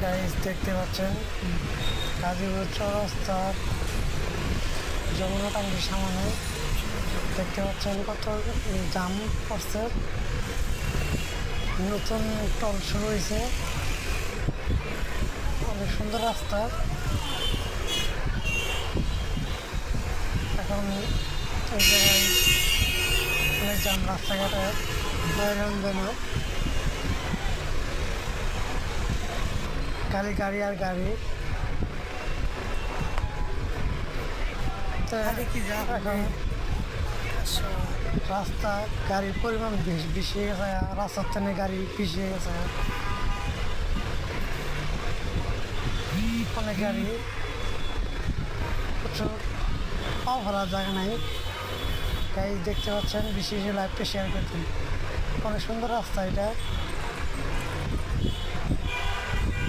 Guys দেখতে পাচ্ছেন গাজীপুর চৌরাস্তার যমুনা টাঙ্গির সামনে দেখতে পাচ্ছেন কত জাম পড়ছে। নতুন টল শুরু হয়েছে, অনেক সুন্দর রাস্তা। এখন এই জায়গায় অনেক জাম, রাস্তাঘাটে হয়রান যেন গাড়ি গাড়ি আর গাড়ি। তো এখন রাস্তা গাড়ির পরিমাণ বেশি হয়ে গেছে, রাস্তার থেকে গাড়ি বেশি হয়ে গেছে, অনেক গাড়ি, প্রচুর পাও ভরার জায়গা নাই। গাড়ি দেখতে পাচ্ছেন, বেশি লাইভটা শেয়ার করতেন। অনেক সুন্দর রাস্তা এটা।